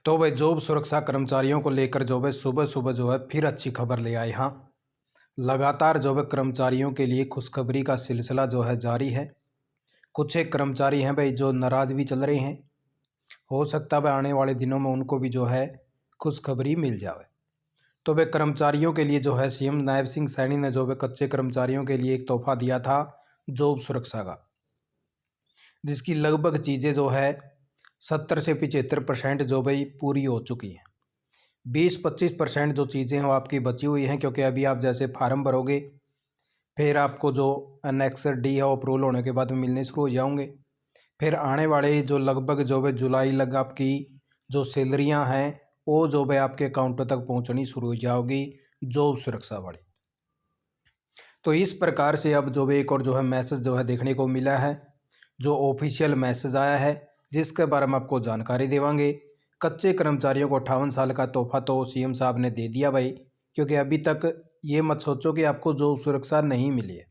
तो भाई जॉब सुरक्षा कर्मचारियों को लेकर जो है सुबह सुबह जो है फिर अच्छी खबर ले आए। हाँ, लगातार जो है कर्मचारियों के लिए खुशखबरी का सिलसिला जो है जारी है। कुछ एक कर्मचारी हैं भाई जो नाराज़ भी चल रहे हैं। हो सकता है आने वाले दिनों में उनको भी जो है खुशखबरी मिल जाए। तो वे कर्मचारियों के लिए जो है सीएम नायब सिंह सैनी ने जो है कच्चे कर्मचारियों के लिए एक तोहफा दिया था जॉब सुरक्षा का, जिसकी लगभग चीज़ें जो है 70 से 75% जो भाई पूरी हो चुकी हैं। 20-25% जो चीज़ें हैं वो आपकी बची हुई हैं, क्योंकि अभी आप जैसे फार्म भरोगे फिर आपको जो एनेक्स डी है वो अप्रूवल होने के बाद में मिलने शुरू हो जाओगे। फिर आने वाले जो लगभग जो है जुलाई लग आपकी जो सैलरियां हैं वो जो है आपके अकाउंटों तक पहुंचनी शुरू हो जाओगी जॉब सुरक्षा वाली। तो इस प्रकार से अब जो है एक और जो है मैसेज जो है देखने को मिला है, जो ऑफिशियल मैसेज आया है, जिसके बारे में आपको जानकारी देवांगे। कच्चे कर्मचारियों को 58 साल का तोहफा तो सीएम साहब ने दे दिया भाई, क्योंकि अभी तक ये मत सोचो कि आपको जॉब सुरक्षा नहीं मिली है।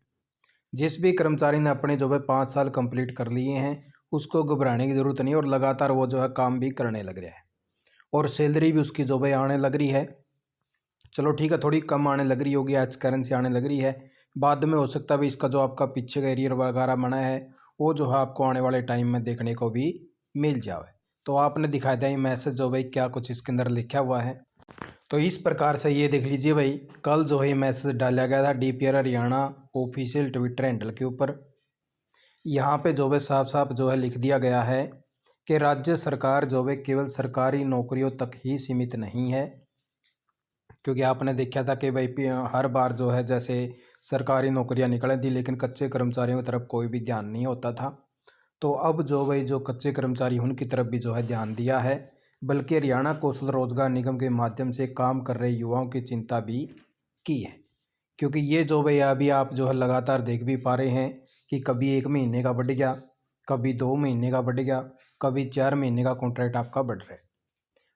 जिस भी कर्मचारी ने अपने जो है 5 साल कंप्लीट कर लिए हैं उसको घबराने की ज़रूरत नहीं, और लगातार वो जो है काम भी करने लग रहा है और सैलरी भी उसकी जो है आने लग रही है। चलो ठीक है, थोड़ी कम आने लग रही होगी, आज करेंसी आने लग रही है, बाद में हो सकता है इसका जो आपका पीछे का एरियर वगैरह बना है वो जो है आपको आने वाले टाइम में देखने को भी मिल जाए। तो आपने दिखाया था ये मैसेज जो भाई क्या कुछ इसके अंदर लिखा हुआ है। तो इस प्रकार से ये देख लीजिए भाई, कल जो है मैसेज डाला गया था DPR Haryana official Twitter handle के ऊपर। यहाँ पे जो है साफ साफ जो है लिख दिया गया है कि राज्य सरकार जो है केवल सरकारी नौकरियों तक ही सीमित नहीं है, क्योंकि आपने देखा था कि भाई हर बार जो है जैसे सरकारी नौकरियां निकल थी लेकिन कच्चे कर्मचारियों की तरफ कोई भी ध्यान नहीं होता था। तो अब जो भाई जो कच्चे कर्मचारी उनकी तरफ भी जो है ध्यान दिया है, बल्कि हरियाणा कौशल रोजगार निगम के माध्यम से काम कर रहे युवाओं की चिंता भी की है। क्योंकि ये जो भाई अभी आप जो है लगातार देख भी पा रहे हैं कि कभी 1 महीने का बढ़ गया, कभी 2 महीने का बढ़ गया, कभी 4 महीने का कॉन्ट्रैक्ट आपका बढ़ रहा है,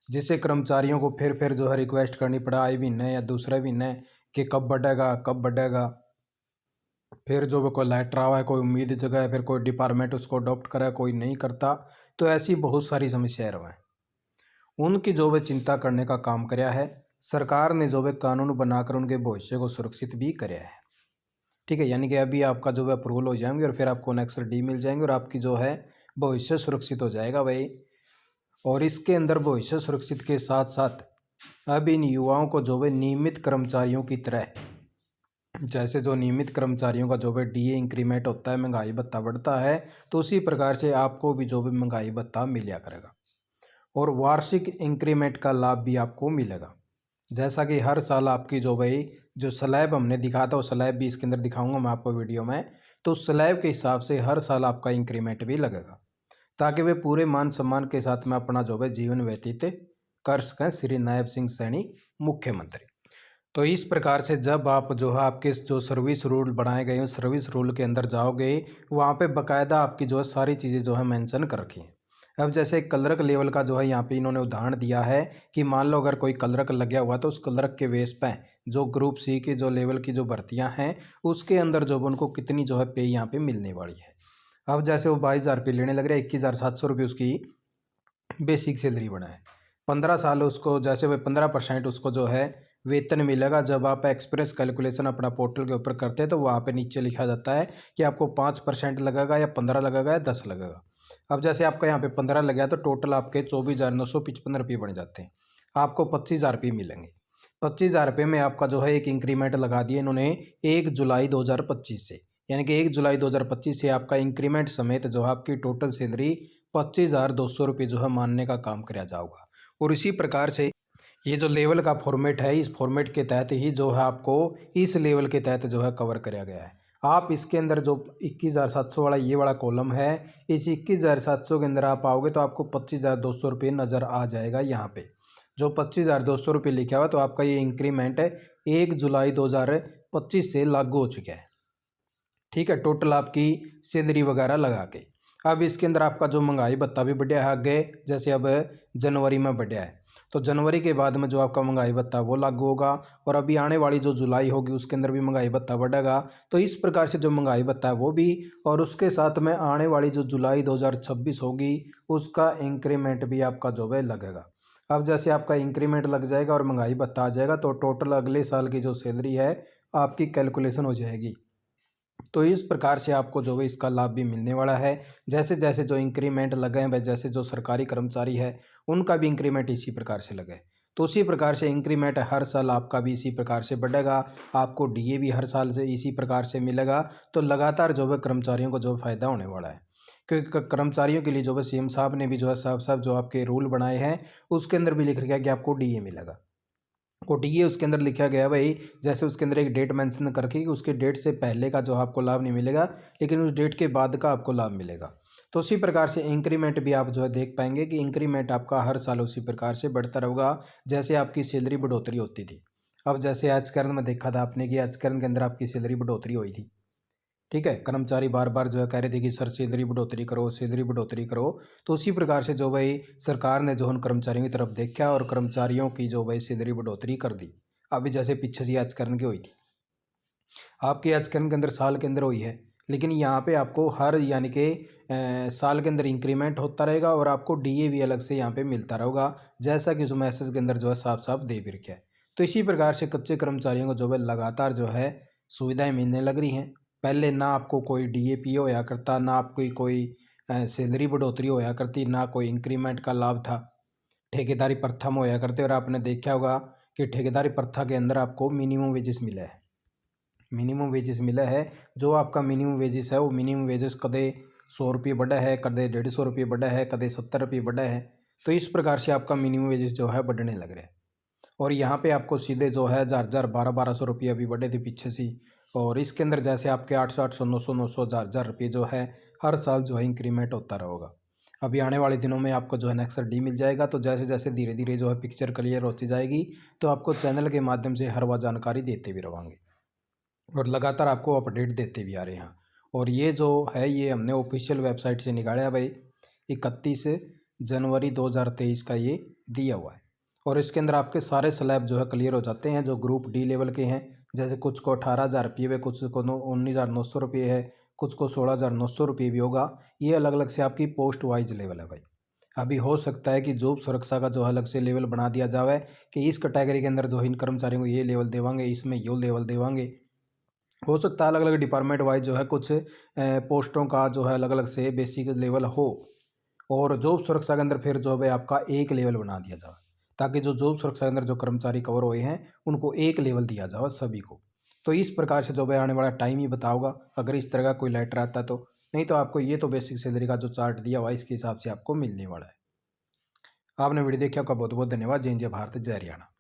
जिससे कर्मचारियों को फिर जो है रिक्वेस्ट करनी पड़ा आई महीने या दूसरे महीने कि कब बढ़ेगा कब बढ़ेगा। फिर जो कोई लेटर आवा है, कोई उम्मीद जगह, फिर कोई डिपार्टमेंट उसको अडॉप्ट करे, कोई नहीं करता। तो ऐसी बहुत सारी समस्याएं रहे हैं, उनकी जो वे चिंता करने का काम कराया है। सरकार ने जो वे कानून बनाकर उनके भविष्य को सुरक्षित भी कराया है। ठीक है, यानी कि अभी आपका जो है अप्रूवल हो जाएंगे और फिर आपको नेक्स्ट डी मिल जाएंगे और आपकी जो है भविष्य सुरक्षित हो जाएगा भाई। और इसके अंदर भविष्य सुरक्षित के साथ साथ अब इन युवाओं को जो है नियमित कर्मचारियों की तरह, जैसे जो नियमित कर्मचारियों का जो है डीए इंक्रीमेंट होता है, महंगाई भत्ता बढ़ता है, तो उसी प्रकार से आपको भी जो भी महंगाई भत्ता मिला करेगा और वार्षिक इंक्रीमेंट का लाभ भी आपको मिलेगा। जैसा कि हर साल आपकी जो भाई जो स्लैब हमने दिखाया था वो स्लैब भी इसके अंदर दिखाऊंगा मैं आपको वीडियो में, तो स्लैब के हिसाब से हर साल आपका इंक्रीमेंट भी लगेगा, ताकि वे पूरे मान सम्मान के साथ में अपना जो है जीवन व्यतीत कर सकें श्री नायब सिंह सैनी मुख्यमंत्री। तो इस प्रकार से जब आप जो है आपके जो सर्विस रूल बनाए गए हैं सर्विस रूल के अंदर जाओगे, वहाँ पे बकायदा आपकी जो है सारी चीज़ें जो है मेंशन कर रखी हैं। अब जैसे क्लर्क लेवल का जो है यहाँ पे इन्होंने उदाहरण दिया है कि मान लो अगर कोई क्लर्क लग हुआ तो उस क्लर्क के बेस पे जो ग्रुप सी की जो लेवल की जो भर्तियाँ हैं उसके अंदर जो उनको कितनी जो है पे यहाँ पे मिलने वाली है। अब जैसे वो 22,000 रुपये लेने लग रहे हैं, 21,700 रुपये उसकी बेसिक सैलरी बना है, 15 साल उसको जैसे वह 15% उसको जो है वेतन मिलेगा। जब आप एक्सप्रेस कैलकुलेशन अपना पोर्टल के ऊपर करते हैं तो वहाँ पे नीचे लिखा जाता है कि आपको 5% लगेगा या 15 लगेगा या 10 लगेगा। अब जैसे आपका यहाँ पे 15 लग गया तो टोटल आपके 24,955 रुपये बन जाते हैं, आपको 25,000 रुपये मिलेंगे। 25,000 रुपये में आपका जो है एक इंक्रीमेंट लगा दिया इन्होंने 1 जुलाई 2025 से, यानी कि 1 जुलाई 2025 से आपका इंक्रीमेंट समेत जो है आपकी टोटल सैलरी 25,200 रुपये जो है मानने का काम किया जाएगा। और इसी प्रकार से ये जो लेवल का फॉर्मेट है इस फॉर्मेट के तहत ही जो है आपको इस लेवल के तहत जो है कवर किया गया है। आप इसके अंदर जो 21,700 वाला ये वाला कॉलम है, इस 21,700 के अंदर आप आओगे तो आपको 25,200 रुपये नज़र आ जाएगा। यहाँ पे जो 25,200 रुपये लिखा हुआ तो आपका ये इंक्रीमेंट 1 जुलाई 2025 से लागू हो चुका है। ठीक है, टोटल आपकी सैलरी वगैरह लगा के। अब इसके अंदर आपका जो महंगाई भत्ता भी बढ़िया है आगे, जैसे अब जनवरी में बढ़िया है तो जनवरी के बाद में जो आपका महंगाई भत्ता वो लागू होगा, और अभी आने वाली जो जुलाई होगी उसके अंदर भी महंगाई भत्ता बढ़ेगा। तो इस प्रकार से जो महंगाई भत्ता है वो भी, और उसके साथ में आने वाली जो जुलाई 2026 होगी उसका इंक्रीमेंट भी आपका जो है लगेगा। अब जैसे आपका इंक्रीमेंट लग जाएगा और महंगाई भत्ता आ जाएगा तो टोटल अगले साल की जो सैलरी है आपकी कैलकुलेशन हो जाएगी। तो इस प्रकार से आपको जो है इसका लाभ भी मिलने वाला है। जैसे जैसे जो इंक्रीमेंट लगे हैं, जैसे जो सरकारी कर्मचारी है उनका भी इंक्रीमेंट इसी प्रकार से लगे, तो उसी प्रकार से इंक्रीमेंट हर साल आपका भी इसी प्रकार से बढ़ेगा। आपको डीए भी हर साल से इसी प्रकार से मिलेगा। तो लगातार जो है कर्मचारियों को जो फ़ायदा होने वाला है, क्योंकि कर्मचारियों के लिए जो है सीएम साहब ने भी जो है साफ साफ जो आपके रूल बनाए हैं उसके अंदर भी लिख रखा है कि आपको डीए मिलेगा। और डीए उसके अंदर लिखा गया भाई, जैसे उसके अंदर एक डेट मेंशन करके कि उसके डेट से पहले का जो आपको लाभ नहीं मिलेगा, लेकिन उस डेट के बाद का आपको लाभ मिलेगा। तो उसी प्रकार से इंक्रीमेंट भी आप जो है देख पाएंगे कि इंक्रीमेंट आपका हर साल उसी प्रकार से बढ़ता रहेगा जैसे आपकी सैलरी बढ़ोतरी होती थी। अब जैसे आजकल में देखा था आपने कि आजकल के अंदर आपकी सैलरी बढ़ोतरी हुई थी, ठीक है। कर्मचारी बार बार जो है कह रहे थे कि सर सैलरी बढ़ोतरी करो, सैलरी बढ़ोतरी करो। तो उसी प्रकार से जो भाई सरकार ने जो उन कर्मचारियों की तरफ देखा और कर्मचारियों की जो भाई सैलरी बढ़ोतरी कर दी। अभी जैसे पीछे से आजकरण की हुई थी, आपके आजकरण के अंदर साल के अंदर हुई है, लेकिन यहाँ पे आपको हर यानी कि साल के अंदर इंक्रीमेंट होता रहेगा और आपको डीए भी अलग से यहाँ पे मिलता रहेगा, जैसा कि उस मैसेज के अंदर जो है साफ साफ दे भी रखा है। तो इसी प्रकार से कच्चे कर्मचारियों को जो है लगातार जो है सुविधाएं मिलने लग रही हैं। पहले ना आपको कोई डीए होया करता, ना आपकी कोई सैलरी बढ़ोतरी होया करती, ना कोई इंक्रीमेंट का लाभ था। ठेकेदारी प्रथा में होया करते, और आपने देखा होगा कि ठेकेदारी प्रथा के अंदर आपको मिनिमम वेजेस मिला है। मिनिमम वेजेस मिला है, जो आपका मिनिमम वेजेस है वो मिनिमम वेजेस कदे 100 रुपये बढ़ा है, कदे 150 रुपये बढ़ा है, कदे 70 रुपये बढ़ा है। तो इस प्रकार से आपका मिनिमम वेजेस जो है बढ़ने लग रहे हैं। और यहाँ पे आपको सीधे जो है 1000 1200 रुपये अभी बढ़े थे पीछे से। और इसके अंदर जैसे आपके 800 900 1000 रुपये जो है हर साल जो है इंक्रीमेंट होता रहेगा। अभी आने वाले दिनों में आपको जो है नेक्स्ट डी मिल जाएगा। तो जैसे जैसे धीरे धीरे जो है पिक्चर क्लियर होती जाएगी तो आपको चैनल के माध्यम से हर वह जानकारी देते भी रहेंगे और लगातार आपको अपडेट देते भी आ रहे हैं। और ये जो है ये हमने ऑफिशियल वेबसाइट से निकाला भाई, 31 जनवरी 2023 का ये दिया हुआ है। और इसके अंदर आपके सारे स्लैब जो है क्लियर हो जाते हैं जो ग्रुप डी लेवल के हैं। जैसे कुछ को 18,000 रुपये है, कुछ को 19,900 रुपये है, कुछ को 16,900 रुपये भी होगा। ये अलग अलग से आपकी पोस्ट वाइज लेवल है भाई। अभी हो सकता है कि जॉब सुरक्षा का जो अलग से लेवल बना दिया जाए कि इस कैटेगरी के अंदर जो इन कर्मचारियों को ये लेवल देवांगे, इसमें ये लेवल देवांगे। हो सकता है अलग अलग डिपार्टमेंट वाइज जो है कुछ पोस्टों का जो है अलग अलग से बेसिक लेवल हो, और जॉब सुरक्षा के अंदर फिर जो है आपका एक लेवल बना दिया जाए, ताकि जो जॉब सुरक्षा के अंदर जो कर्मचारी कवर हुए हैं उनको एक लेवल दिया जाए सभी को। तो इस प्रकार से जो है आने वाला टाइम ही बताओगा अगर इस तरह का कोई लेटर आता है तो। नहीं तो आपको ये तो बेसिक सैलरी का जो चार्ट दिया हुआ है इसके हिसाब से आपको मिलने वाला है। आपने वीडियो देखा, आपका बहुत बहुत धन्यवाद। जय हिंद, जय भारत, जय हरियाणा।